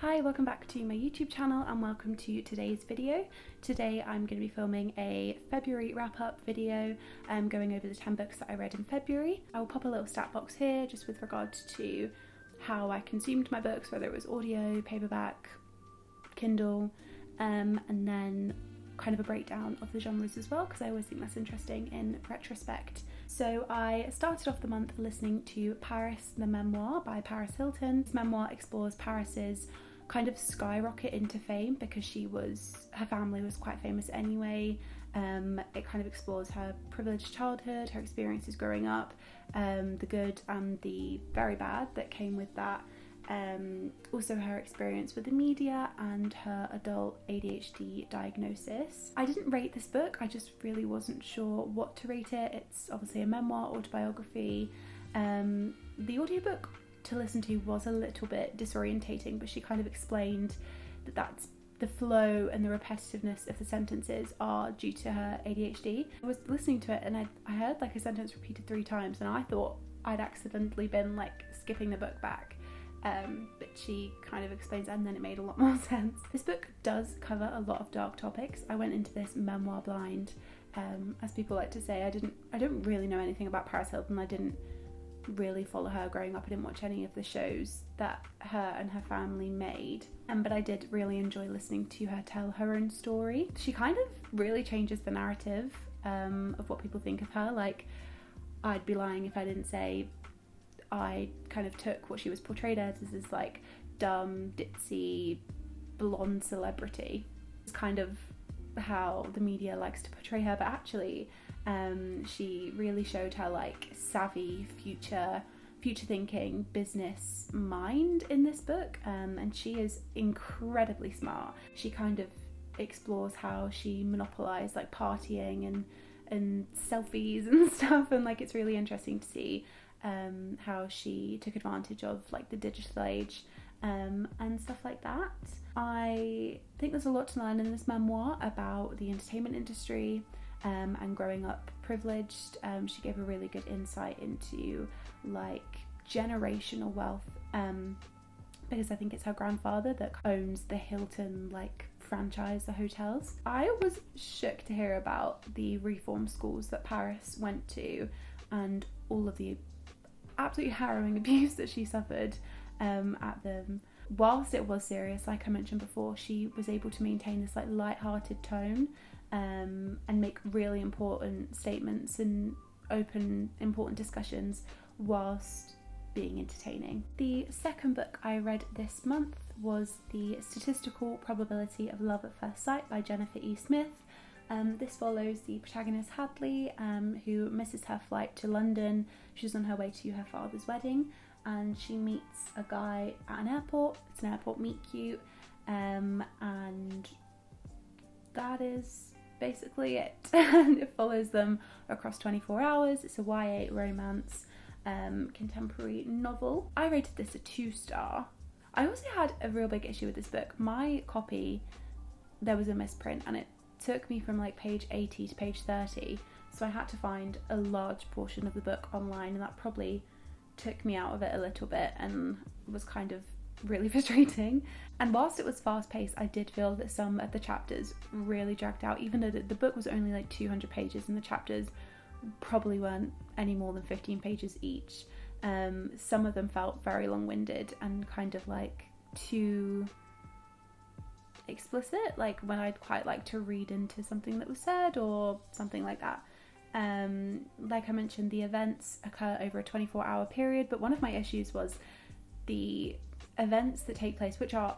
Hi, welcome back to my YouTube channel and welcome to today's video. Today I'm going to be filming a February wrap-up video going over the 10 books that I read in February. I will pop a little stat box here just with regards to how I consumed my books, whether it was audio, paperback, Kindle, and then kind of a breakdown of the genres as well, because I always think that's interesting in retrospect. So I started off the month listening to Paris, the memoir by Paris Hilton. This memoir explores Paris's kind of skyrocket into fame because her family was quite famous anyway. It kind of explores her privileged childhood, her experiences growing up, the good and the very bad that came with that. Also her experience with the media and her adult ADHD diagnosis. I didn't rate this book, I just really wasn't sure what to rate it. It's obviously a memoir, autobiography. The audiobook to listen to was a little bit disorientating, but she kind of explained that that's the flow and the repetitiveness of the sentences are due to her ADHD. I was listening to it and I heard like a sentence repeated 3 times and I thought I'd accidentally been like skipping the book back. But she kind of explains it and then it made a lot more sense. This book does cover a lot of dark topics. I went into this memoir blind, as people like to say. I don't really know anything about Paris Hilton. I didn't really follow her growing up. I didn't watch any of the shows that her and her family made, but I did really enjoy listening to her tell her own story. She kind of really changes the narrative of what people think of her. Like, I'd be lying if I didn't say I kind of took what she was portrayed as this like dumb, ditzy, blonde celebrity. It's kind of how the media likes to portray her, but actually she really showed her like savvy, future thinking business mind in this book, and she is incredibly smart. She kind of explores how she monopolized like partying and selfies and stuff, and like it's really interesting to see how she took advantage of like the digital age and stuff like that. I think there's a lot to learn in this memoir about the entertainment industry and growing up privileged. She gave a really good insight into like generational wealth, because I think it's her grandfather that owns the Hilton like franchise, the hotels. I was shook to hear about the reform schools that Paris went to and all of the absolutely harrowing abuse that she suffered at them. Whilst it was serious, like I mentioned before, she was able to maintain this like light-hearted tone and make really important statements and open important discussions whilst being entertaining. The second book I read this month was The Statistical Probability of Love at First Sight by Jennifer E. Smith. This follows the protagonist Hadley, who misses her flight to London. She's on her way to her father's wedding and she meets a guy at an airport. It's an airport meet cute, and that is basically it. And it follows them across 24 hours. It's a YA romance contemporary novel. I rated this a 2-star. I also had a real big issue with this book. My copy, there was a misprint and it took me from like page 80 to page 30, so I had to find a large portion of the book online, and that probably took me out of it a little bit and was kind of really frustrating. And whilst it was fast paced, I did feel that some of the chapters really dragged out, even though the book was only like 200 pages and the chapters probably weren't any more than 15 pages each. Some of them felt very long-winded and kind of like too explicit, like when I'd quite like to read into something that was said or something like that. Like I mentioned, the events occur over a 24-hour period, but one of my issues was the events that take place, which are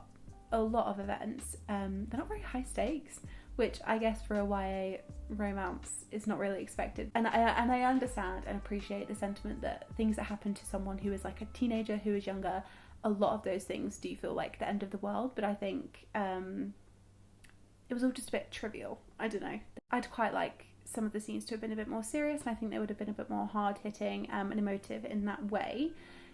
a lot of events. They're not very high stakes, which I guess for a YA romance is not really expected. And I understand and appreciate the sentiment that things that happen to someone who is like a teenager, who is younger, a lot of those things do feel like the end of the world, but I think it was all just a bit trivial. I don't know. I'd quite like some of the scenes to have been a bit more serious, and I think they would have been a bit more hard-hitting and emotive in that way.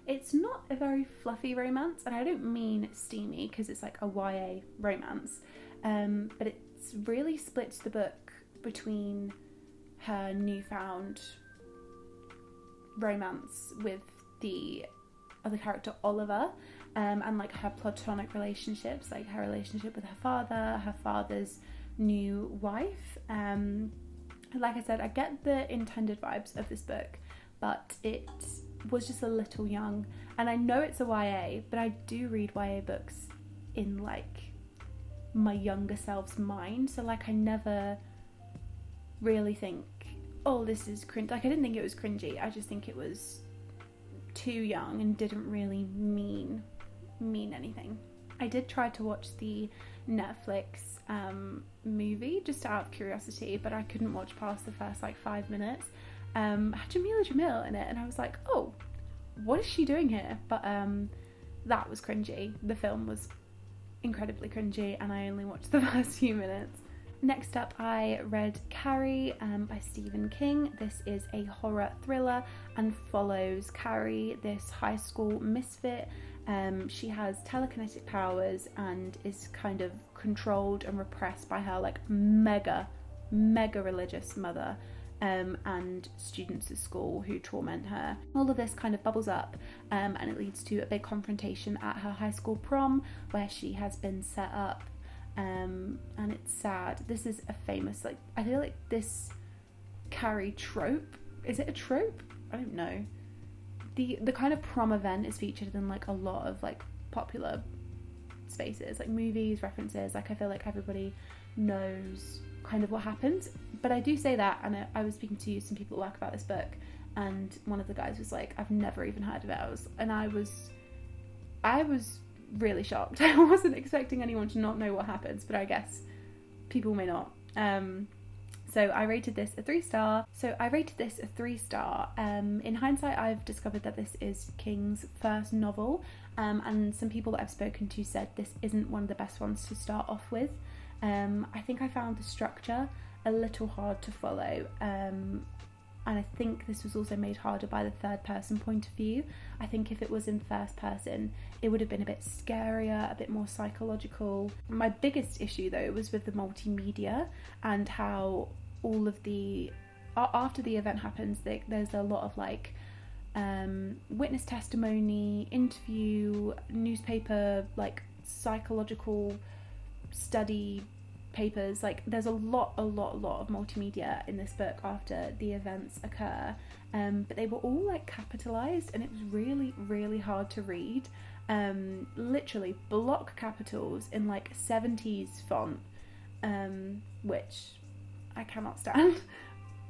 It's not a very fluffy romance, and I don't mean steamy because it's like a YA romance, but it's really splits the book between her newfound romance with the other character Oliver, and like her platonic relationships, like her relationship with her father's new wife. Like I said, I get the intended vibes of this book, but it was just a little young. And I know it's a YA, but I do read YA books in like my younger self's mind. So like I never really think, oh, this is cringe. Like I didn't think it was cringy. I just think it was too young and didn't really mean anything. I did try to watch the Netflix movie just out of curiosity, but I couldn't watch past the first like 5 minutes. Had Jamila Jamil in it, and I was like, oh, what is she doing here? But that was cringy. The film was incredibly cringy, and I only watched the first few minutes. Next up, I read Carrie by Stephen King. This is a horror thriller and follows Carrie, this high school misfit. She has telekinetic powers and is kind of controlled and repressed by her like mega religious mother, and students at school who torment her. All of this kind of bubbles up, and it leads to a big confrontation at her high school prom where she has been set up, and it's sad. This is a famous, like, I feel like this Carrie trope, is it a trope? I don't know. The kind of prom event is featured in like a lot of like popular spaces, like movies, references. Like I feel like everybody knows kind of what happens. But I do say that, and I was speaking to some people at work about this book, and one of the guys was like, I've never even heard of it. I was really shocked. I wasn't expecting anyone to not know what happens, but I guess people may not. So I rated this a 3-star. In hindsight, I've discovered that this is King's first novel, and some people that I've spoken to said this isn't one of the best ones to start off with. I think I found the structure a little hard to follow, and I think this was also made harder by the third person point of view. I think if it was in first person, it would have been a bit scarier, a bit more psychological. My biggest issue though was with the multimedia and how all of the, after the event happens, there's a lot of like witness testimony, interview, newspaper, like psychological study papers. Like there's a lot of multimedia in this book after the events occur, but they were all like capitalized, and it was really hard to read. Literally block capitals in like 70s font, which I cannot stand.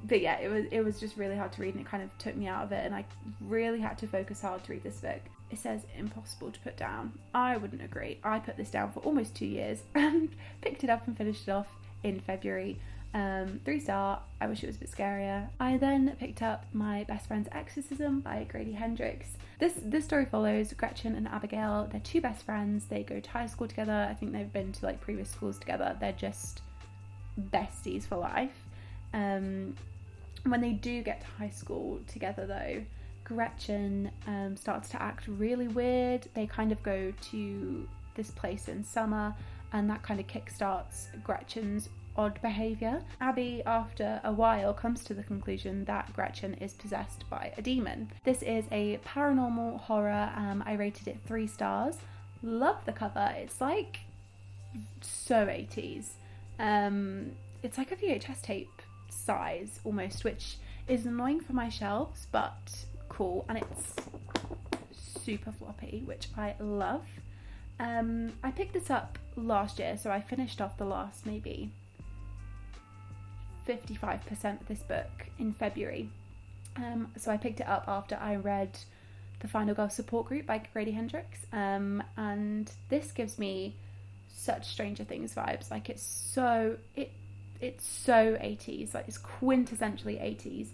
But yeah, it was just really hard to read, and it kind of took me out of it, and I really had to focus hard to read this book. It says impossible to put down. I wouldn't agree. I put this down for almost 2 years and picked it up and finished it off in February. 3-star. I wish it was a bit scarier. I then picked up My Best Friend's Exorcism by Grady Hendrix. This story follows Gretchen and Abigail. They're two best friends. They go to high school together. I think they've been to like previous schools together. They're just besties for life. When they do get to high school together though, Gretchen starts to act really weird. They kind of go to this place in summer, and that kind of kickstarts Gretchen's odd behaviour. Abby, after a while, comes to the conclusion that Gretchen is possessed by a demon. This is a paranormal horror. I rated it 3 stars. Love the cover. It's like so 80s. It's like a VHS tape size almost, which is annoying for my shelves, but cool, and it's super floppy, which I love. I picked this up last year, so I finished off the last maybe 55% of this book in February. So I picked it up after I read The Final Girl Support Group by Grady Hendrix, and this gives me such Stranger Things vibes. Like it's so 80s, like it's quintessentially 80s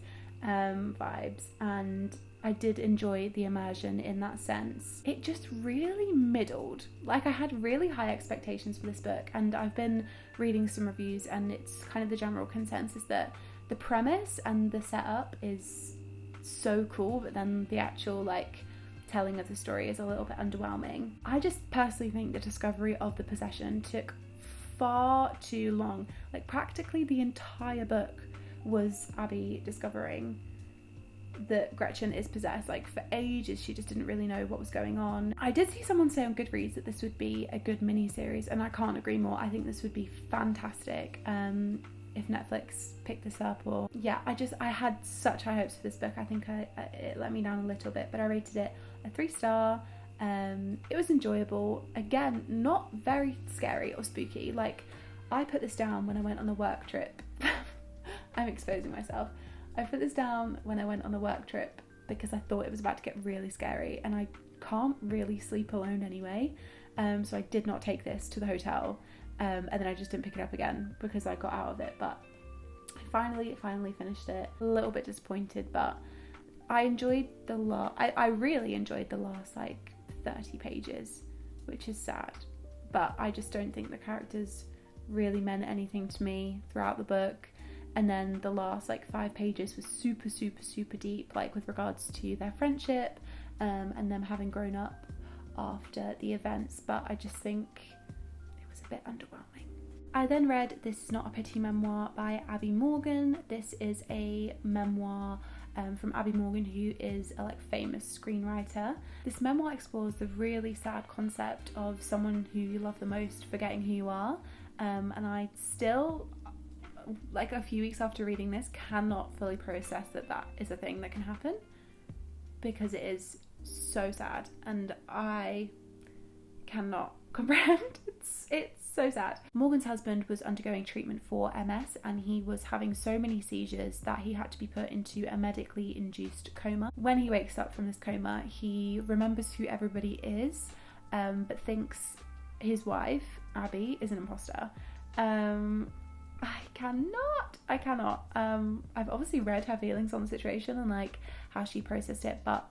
vibes, and I did enjoy the immersion in that sense. It just really middled. Like I had really high expectations for this book, and I've been reading some reviews, and it's kind of the general consensus that the premise and the setup is so cool, but then the actual like telling of the story is a little bit underwhelming. I just personally think the discovery of the possession took far too long. Like practically the entire book was Abby discovering that Gretchen is possessed. Like, for ages she just didn't really know what was going on. I did see someone say on Goodreads that this would be a good mini-series, and I can't agree more. I think this would be fantastic if Netflix picked this up. Or yeah, I had such high hopes for this book. I think it let me down a little bit, but I rated it a 3-star. It was enjoyable. Again, not very scary or spooky. Like, I put this down when I went on a work trip. I'm exposing myself. I put this down when I went on a work trip because I thought it was about to get really scary, and I can't really sleep alone anyway, so I did not take this to the hotel, and then I just didn't pick it up again because I got out of it. But I finally finished it. A little bit disappointed, but I enjoyed I really enjoyed the last like 30 pages, which is sad, but I just don't think the characters really meant anything to me throughout the book. And then the last like 5 pages was super deep, like with regards to their friendship and them having grown up after the events. But I just think it was a bit underwhelming. I then read This Is Not a Pity Memoir by Abby Morgan. This is a memoir from Abby Morgan, who is a like famous screenwriter. This memoir explores the really sad concept of someone who you love the most forgetting who you are. And I still, like a few weeks after reading this, cannot fully process that is a thing that can happen, because it is so sad and I cannot comprehend. It's so sad. Morgan's husband was undergoing treatment for MS, and he was having so many seizures that he had to be put into a medically induced coma. When he wakes up from this coma, he remembers who everybody is, but thinks his wife Abby is an imposter. I cannot. I've obviously read her feelings on the situation and like how she processed it, but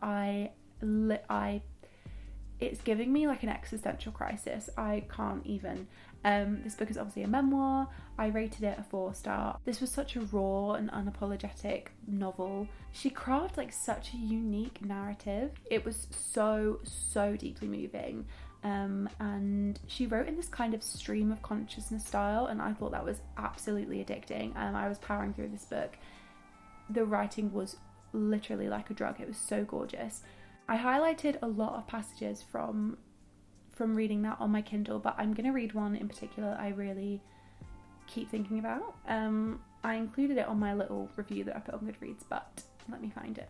it's giving me like an existential crisis. I can't even. This book is obviously a memoir. I rated it a 4-star. This was such a raw and unapologetic novel. She crafted like such a unique narrative. It was so deeply moving. And she wrote in this kind of stream of consciousness style, and I thought that was absolutely addicting. I was powering through this book. The writing was literally like a drug. It was so gorgeous. I highlighted a lot of passages from reading that on my Kindle, but I'm going to read one in particular I really keep thinking about. I included it on my little review that I put on Goodreads, but let me find it.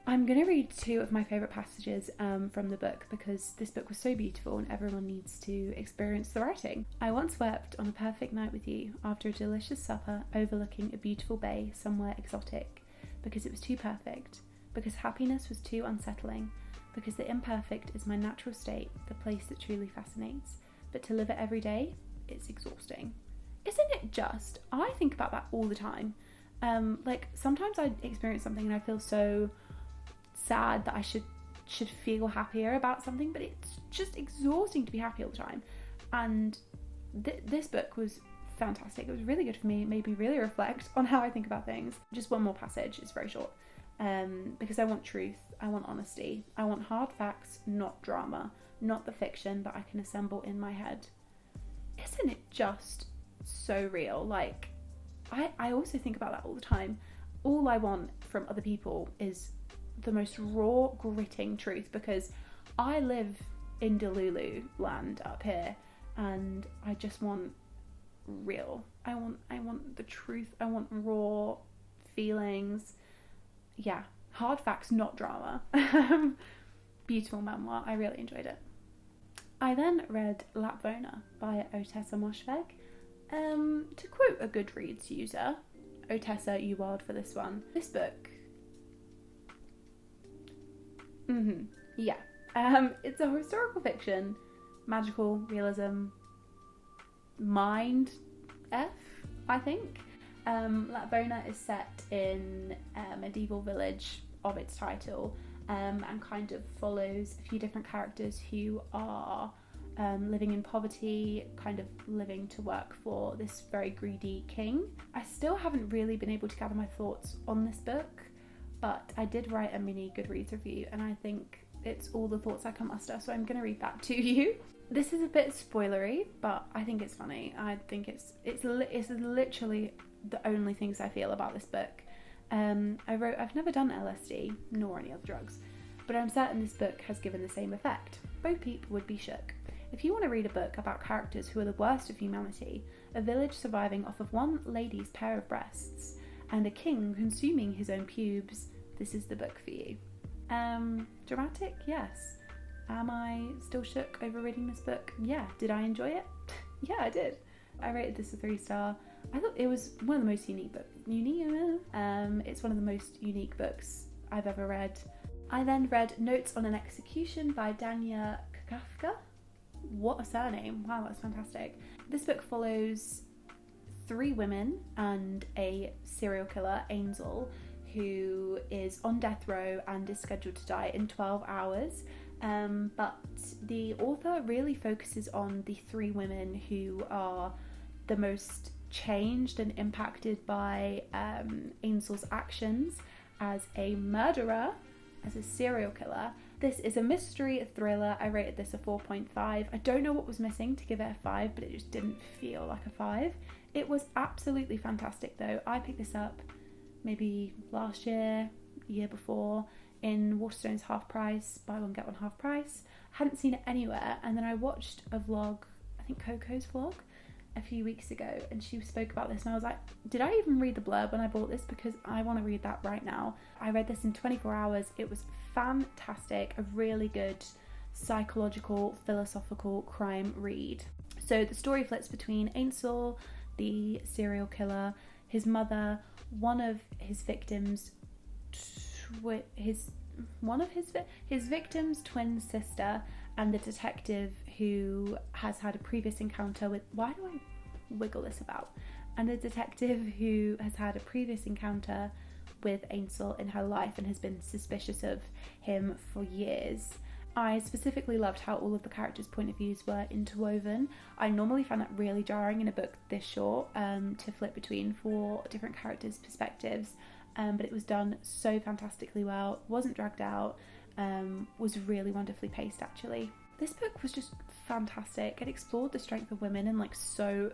I'm going to read 2 of my favourite passages from the book, because this book was so beautiful and everyone needs to experience the writing. I once wept on a perfect night with you after a delicious supper overlooking a beautiful bay somewhere exotic, because it was too perfect, because happiness was too unsettling, because the imperfect is my natural state, the place that truly fascinates, but to live it every day, it's exhausting. Isn't it just? I think about that all the time. Like sometimes I experience something and I feel so sad that I should feel happier about something, but it's just exhausting to be happy all the time. And this book was fantastic. It was really good for me. It made me really reflect on how I think about things. Just one more passage. It's very short. Because I want truth, I want honesty, I want hard facts, not drama, not the fiction that I can assemble in my head. Isn't it just so real? Like, I also think about that all the time. All I want from other people is the most raw, gritting truth, because I live in Delulu land up here, and I just want real. I want the truth. I want raw feelings. Yeah, hard facts, not drama. Beautiful memoir. I really enjoyed it. I then read Lapvona by Otessa Moshfegh. To quote a Goodreads user, Otessa, you wild for this one. This book, yeah. It's a historical fiction, magical realism, mind F, I think. Lapvona is set in a medieval village of its title, and kind of follows a few different characters who are living in poverty, kind of living to work for this very greedy king. I still haven't really been able to gather my thoughts on this book, but I did write a mini Goodreads review, and I think it's all the thoughts I can muster, so I'm going to read that to you. This is a bit spoilery, but I think it's funny. I think it's literally the only things I feel about this book. I've never done LSD, nor any other drugs, but I'm certain this book has given the same effect. Bo Peep would be shook. If you want to read a book about characters who are the worst of humanity, a village surviving off of one lady's pair of breasts, and a king consuming his own pubes, this is the book for you. Dramatic? Yes. Am I still shook over reading this book? Yeah. Did I enjoy it? Yeah, I did. I rated this a 3-star. I thought it was one of the most unique books. It's one of the most unique books I've ever read. I then read Notes on an Execution by Dania Kafka. What a surname. Wow, that's fantastic. This book follows 3 women and a serial killer, Ansel, who is on death row and is scheduled to die in 12 hours. But the author really focuses on the 3 women who are the most changed and impacted by Ansel's actions as a murderer, as a serial killer. This is a mystery thriller. I rated this a 4.5. I don't know what was missing to give it a 5, but it just didn't feel like a 5. It was absolutely fantastic though. I picked this up maybe last year, year before, in Waterstone's half price, buy one get one half price. Hadn't seen it anywhere, and then I watched a vlog, I think Coco's vlog, a few weeks ago, and she spoke about this, and I was like, did I even read the blurb when I bought this? Because I want to read that right now. I read this in 24 hours. It was fantastic, a really good psychological, philosophical crime read. So the story flips between Ansel, the serial killer, his mother, one of his victims' victim's twin sister, and the detective who has had a previous encounter with... Why do I wiggle this about? And the detective who has had a previous encounter with Ansel in her life and has been suspicious of him for years. I specifically loved how all of the characters' point of views were interwoven. I normally find that really jarring in a book this short, to flip between 4 different characters' perspectives, but it was done so fantastically well, wasn't dragged out, was really wonderfully paced actually. This book was just fantastic. It explored the strength of women in like so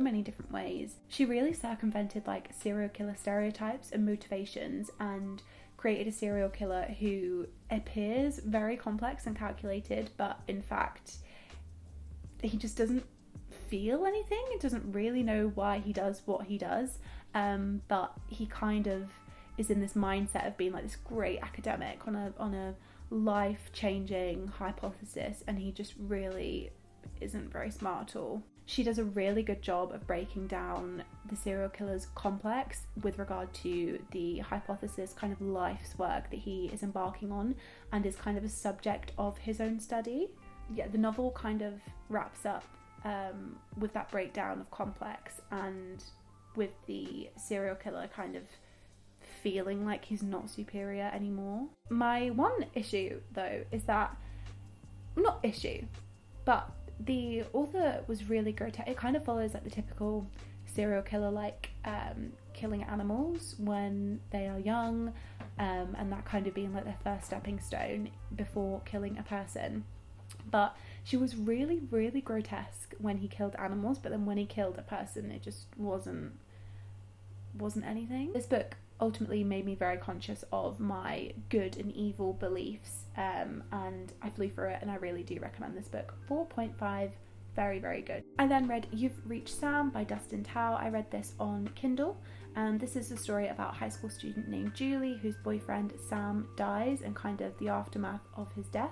many different ways. She really circumvented like serial killer stereotypes and motivations and created a serial killer who appears very complex and calculated, but in fact he just doesn't feel anything. It doesn't really know why he does what he does, but he kind of is in this mindset of being like this great academic on a life-changing hypothesis, and he just really isn't very smart at all. She does a really good job of breaking down the serial killer's complex with regard to the hypothesis, kind of life's work that he is embarking on and is kind of a subject of his own study. Yeah, the novel kind of wraps up with that breakdown of complex and with the serial killer kind of feeling like he's not superior anymore. My one issue though is that, not issue, but the author was really grotesque. It kind of follows like the typical serial killer, like killing animals when they are young, and that kind of being like their first stepping stone before killing a person. But she was really grotesque when he killed animals, but then when he killed a person it just wasn't anything. This book ultimately made me very conscious of my good and evil beliefs, and I flew through it, and I really do recommend this book. 4.5, very good. I then read You've Reached Sam by Dustin Tao. I read this on Kindle, and this is a story about a high school student named Julie whose boyfriend Sam dies and kind of the aftermath of his death.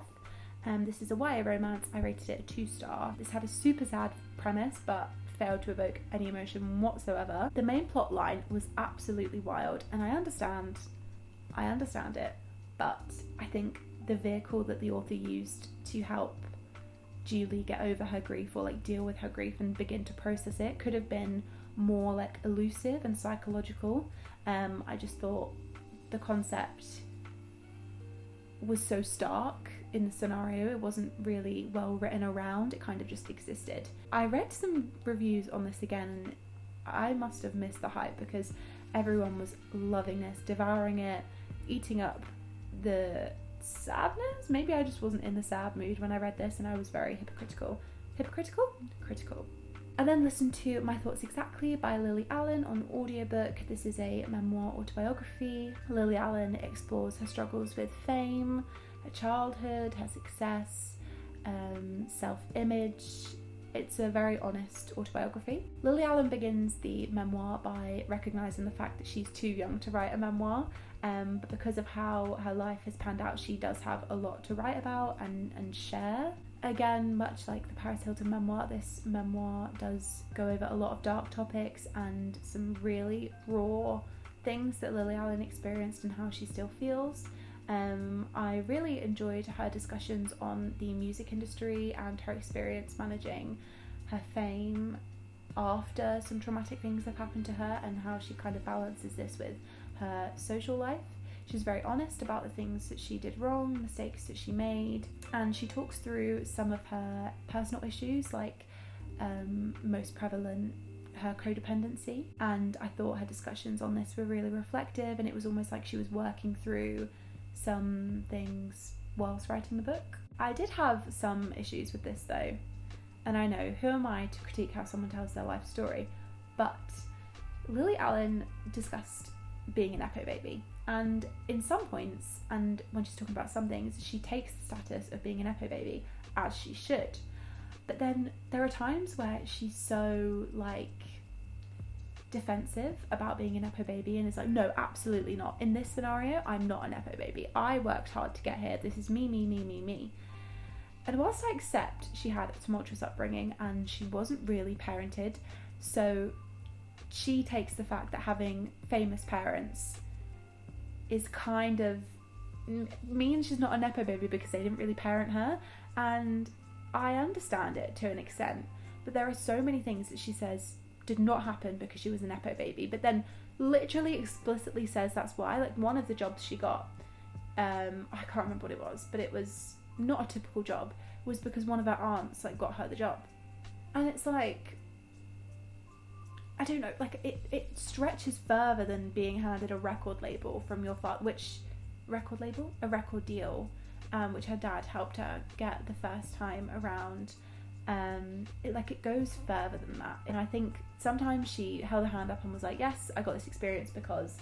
This is a YA romance. I rated it a 2-star. This had a super sad premise but failed to evoke any emotion whatsoever. The main plot line was absolutely wild, and I understand it, but I think the vehicle that the author used to help Julie get over her grief, or like deal with her grief and begin to process it, could have been more like elusive and psychological. I just thought the concept was so stark in the scenario. It wasn't really well written around, it kind of just existed. I read some reviews on this again, and I must have missed the hype because everyone was loving this, devouring it, eating up the sadness. Maybe I just wasn't in the sad mood when I read this, and I was very critical. I then listened to My Thoughts Exactly by Lily Allen on audiobook. This is a memoir autobiography. Lily Allen explores her struggles with fame, her childhood, her success, self-image. It's a very honest autobiography. Lily Allen begins the memoir by recognising the fact that she's too young to write a memoir, but because of how her life has panned out, she does have a lot to write about and share. Again, much like the Paris Hilton memoir, this memoir does go over a lot of dark topics and some really raw things that Lily Allen experienced and how she still feels. I really enjoyed her discussions on the music industry and her experience managing her fame after some traumatic things have happened to her, and how she kind of balances this with her social life. She's very honest about the things that she did wrong, mistakes that she made, and she talks through some of her personal issues, like most prevalent, her codependency. And I thought her discussions on this were really reflective, and it was almost like she was working through some things whilst writing the book. I did have some issues with this though, and I know, who am I to critique how someone tells their life story, but Lily Allen discussed being an Nepo baby, and in some points, and when she's talking about some things, she takes the status of being a Nepo baby, as she should. But then there are times where she's so defensive about being a Nepo baby and is like, no, absolutely not. In this scenario, I'm not a Nepo baby. I worked hard to get here. This is me. And whilst I accept she had a tumultuous upbringing and she wasn't really parented, so she takes the fact that having famous parents is kind of means she's not a Nepo baby because they didn't really parent her, and I understand it to an extent, but there are so many things that she says did not happen because she was a Nepo baby, but then literally explicitly says that's why. Like, one of the jobs she got, I can't remember what it was, but it was not a typical job, was because one of her aunts got her the job. And it's like, I don't know, it stretches further than being handed a record label from your father, which record label? A record deal, which her dad helped her get the first time around. It goes further than that. And I think sometimes she held her hand up and was like, yes, I got this experience because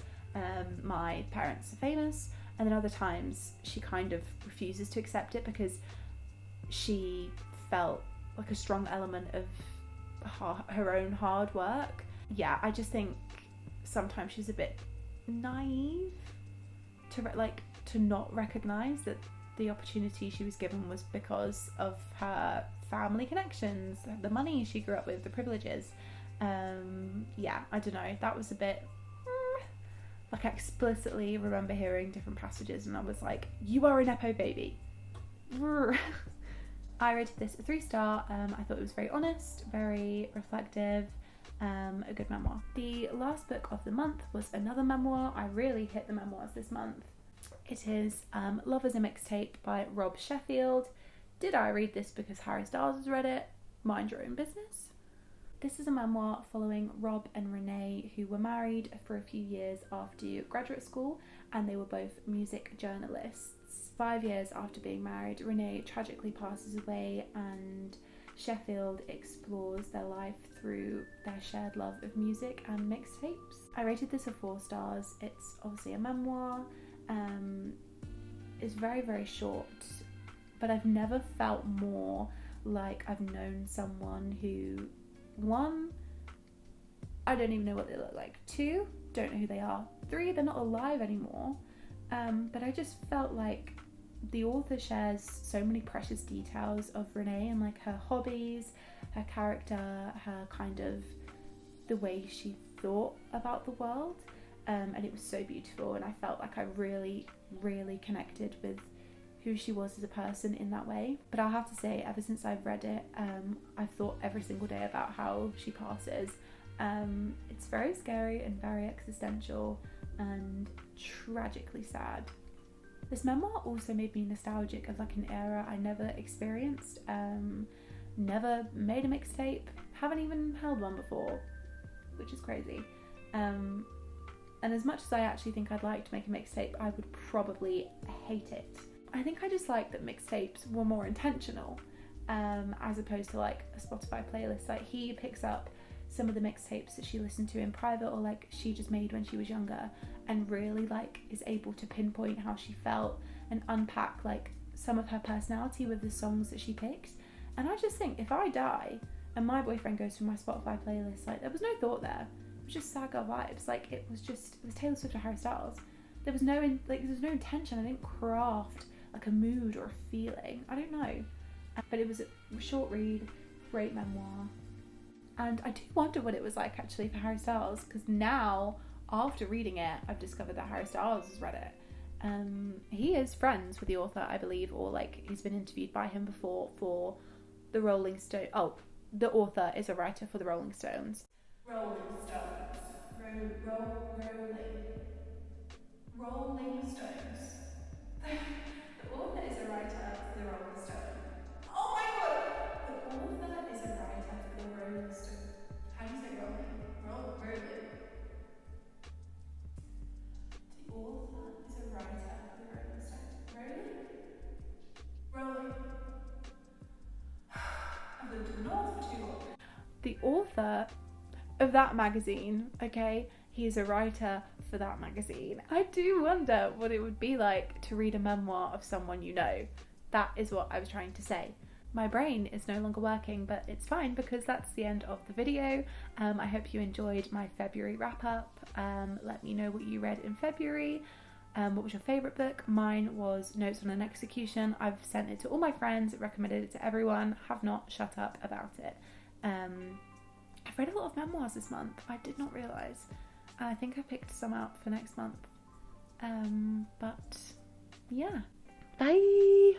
my parents are famous. And then other times she kind of refuses to accept it because she felt like a strong element of her own hard work. Yeah, I just think sometimes she's a bit naive to not recognise that the opportunity she was given was because of her family connections, the money she grew up with, the privileges. Yeah, I don't know, that was a bit I explicitly remember hearing different passages and I was like, you are a Nepo baby. I rated this a 3-star. I thought it was very honest, very reflective, a good memoir. The last book of the month was another memoir. I really hit the memoirs this month. It is Love as a Mixtape by Rob Sheffield. Did I read this because Harry Styles has read it? Mind your own business. This is a memoir following Rob and Renee, who were married for a few years after graduate school, and they were both music journalists. 5 years after being married, Renee tragically passes away, and Sheffield explores their life through their shared love of music and mixtapes. I rated this a 4 stars. It's obviously a memoir. It's very, very short, but I've never felt more like I've known someone who, 1, I don't even know what they look like. 2, don't know who they are. 3, they're not alive anymore. But I just felt like the author shares so many precious details of Renee and her hobbies, her character, her kind of the way she thought about the world. And it was so beautiful, and I felt like I really, really connected with who she was as a person in that way. But I'll have to say, ever since I've read it, I've thought every single day about how she passes. It's very scary and very existential and tragically sad. This memoir also made me nostalgic of an era I never experienced, never made a mixtape, haven't even held one before, which is crazy. And as much as I actually think I'd like to make a mixtape, I would probably hate it. I think I just like that mixtapes were more intentional. as opposed to like a Spotify playlist. Like he picks up some of the mixtapes that she listened to in private or like she just made when she was younger, and really like is able to pinpoint how she felt and unpack like some of her personality with the songs that she picked. And I just think if I die and my boyfriend goes through my Spotify playlist, like there was no thought there. It was just sad girl vibes. Like it was Taylor Swift or Harry Styles. There was no intention. I didn't craft like a mood or a feeling. I don't know. But it was a short read, great memoir. And I do wonder what it was like actually for Harry Styles, because now, after reading it, I've discovered that Harry Styles has read it. He is friends with the author, I believe, or like he's been interviewed by him before for the Rolling Stone. Oh, the author is a writer for the Rolling Stones. Rolling Stones. Rolling Stones. The author is a writer for the Rolling Stone. Oh my god! The author is a writer for the Rolling Stone. How do you say rolling? Rolling. The author is a writer for the Rolling Stone. Rolling. I've lived in the north for too long. The author of that magazine, okay? He is a writer for that magazine. I do wonder what it would be like to read a memoir of someone you know. That is what I was trying to say. My brain is no longer working, but it's fine because that's the end of the video. I hope you enjoyed my February wrap up. Let me know what you read in February. What was your favourite book? Mine was Notes on an Execution. I've sent it to all my friends, recommended it to everyone, have not shut up about it. I've read a lot of memoirs this month. I did not realise. And I think I picked some out for next month. But yeah. Bye!